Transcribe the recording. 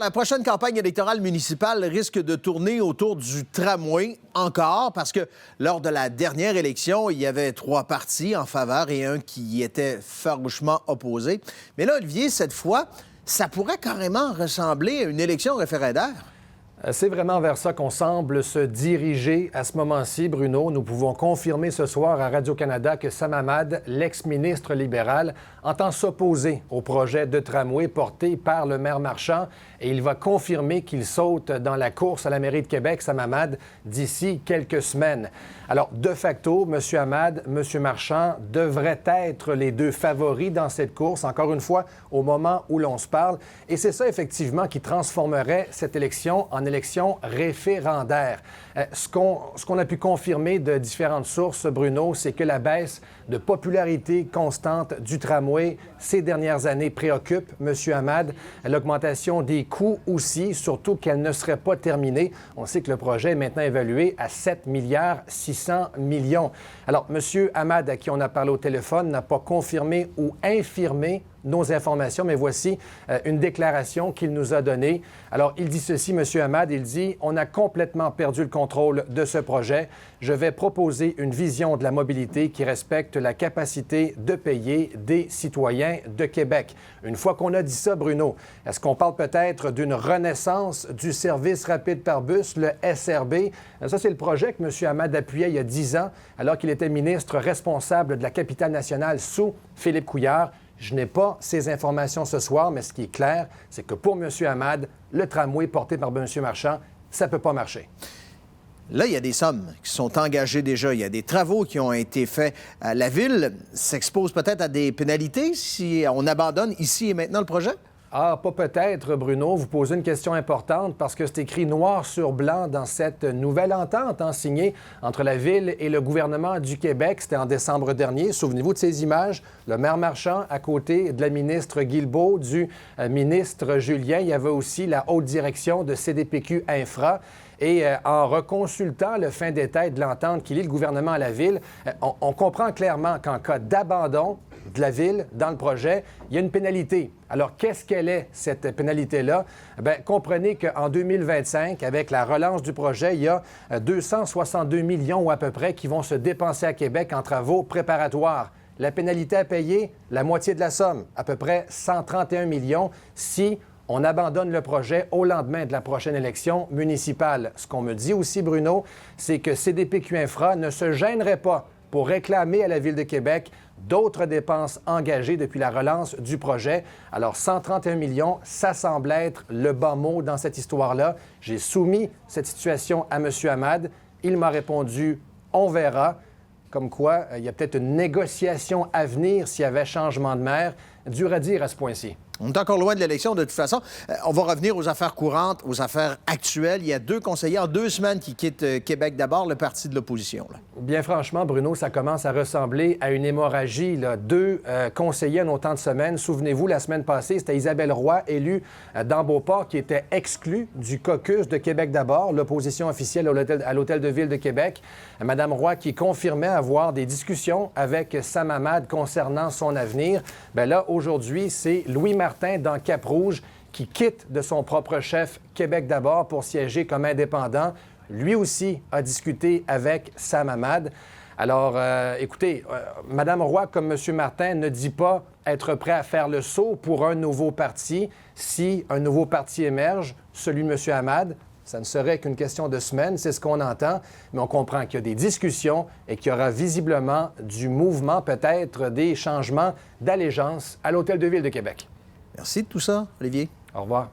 La prochaine campagne électorale municipale risque de tourner autour du tramway encore parce que lors de la dernière élection, il y avait 3 partis en faveur et un qui y était farouchement opposé. Mais là, Olivier, cette fois, ça pourrait carrément ressembler à une élection référendaire. C'est vraiment vers ça qu'on semble se diriger à ce moment-ci, Bruno. Nous pouvons confirmer ce soir à Radio-Canada que Sam Hamad, l'ex-ministre libéral, entend s'opposer au projet de tramway porté par le maire Marchand et il va confirmer qu'il saute dans la course à la mairie de Québec, Sam Hamad, d'ici quelques semaines. Alors, de facto, M. Hamad, M. Marchand devraient être les 2 favoris dans cette course, encore une fois, au moment où l'on se parle. Et c'est ça, effectivement, qui transformerait cette élection en élection référendaire. Ce qu'on a pu confirmer de différentes sources, Bruno, c'est que la baisse de popularité constante du tramway ces dernières années préoccupe M. Hamad. L'augmentation des coûts aussi, surtout qu'elle ne serait pas terminée. On sait que le projet est maintenant évalué à 7,6 milliards. Alors, M. Hamad, à qui on a parlé au téléphone, n'a pas confirmé ou infirmé nos informations, mais voici une déclaration qu'il nous a donnée. Alors, il dit ceci, M. Hamad, il dit « On a complètement perdu le contrôle de ce projet. Je vais proposer une vision de la mobilité qui respecte la capacité de payer des citoyens de Québec. » Une fois qu'on a dit ça, Bruno, est-ce qu'on parle peut-être d'une renaissance du service rapide par bus, le SRB? Ça, c'est le projet que M. Hamad appuyait il y a 10 ans, alors qu'il était ministre responsable de la capitale nationale sous Philippe Couillard. Je n'ai pas ces informations ce soir, mais ce qui est clair, c'est que pour M. Hamad, le tramway porté par M. Marchand, ça ne peut pas marcher. Là, il y a des sommes qui sont engagées déjà. Il y a des travaux qui ont été faits. La Ville s'expose peut-être à des pénalités si on abandonne ici et maintenant le projet? Ah, pas peut-être, Bruno. Vous posez une question importante parce que c'est écrit noir sur blanc dans cette nouvelle entente signée entre la Ville et le gouvernement du Québec. C'était en décembre dernier. Souvenez-vous de ces images. Le maire Marchand à côté de la ministre Guilbeault, du ministre Julien. Il y avait aussi la haute direction de CDPQ Infra. Et en reconsultant le fin détail de l'entente qui lie le gouvernement à la Ville, on comprend clairement qu'en cas d'abandon de la Ville dans le projet, il y a une pénalité. Alors, qu'est-ce qu'elle est, cette pénalité-là? Bien, comprenez qu'en 2025, avec la relance du projet, il y a 262 millions ou à peu près qui vont se dépenser à Québec en travaux préparatoires. La pénalité à payer, la moitié de la somme, à peu près 131 millions, si on abandonne le projet au lendemain de la prochaine élection municipale. Ce qu'on me dit aussi, Bruno, c'est que CDPQ Infra ne se gênerait pas pour réclamer à la Ville de Québec d'autres dépenses engagées depuis la relance du projet. Alors, 131 millions, ça semble être le bas mot dans cette histoire-là. J'ai soumis cette situation à M. Hamad. Il m'a répondu « on verra ». Comme quoi, il y a peut-être une négociation à venir s'il y avait changement de maire. Dur à dire à ce point-ci. On est encore loin de l'élection, de toute façon. On va revenir aux affaires courantes, aux affaires actuelles. Il y a 2 conseillers en 2 semaines qui quittent Québec d'abord, le parti de l'opposition. Bien franchement, Bruno, ça commence à ressembler à une hémorragie. 2 conseillers en autant de semaines. Souvenez-vous, la semaine passée, c'était Isabelle Roy, élue dans Beauport, qui était exclue du caucus de Québec d'abord, l'opposition officielle à l'Hôtel de Ville de Québec. Madame Roy qui confirmait avoir des discussions avec Sam Hamad concernant son avenir. Bien là, aujourd'hui, c'est Louis Martin dans Cap-Rouge qui quitte de son propre chef Québec d'abord pour siéger comme indépendant. Lui aussi a discuté avec Sam Hamad. Alors, écoutez, Mme Roy, comme M. Martin, ne dit pas être prêt à faire le saut pour un nouveau parti. Si un nouveau parti émerge, celui de M. Hamad, ça ne serait qu'une question de semaines, c'est ce qu'on entend, mais on comprend qu'il y a des discussions et qu'il y aura visiblement du mouvement, peut-être des changements d'allégeance à l'Hôtel de Ville de Québec. Merci de tout ça, Olivier. Au revoir.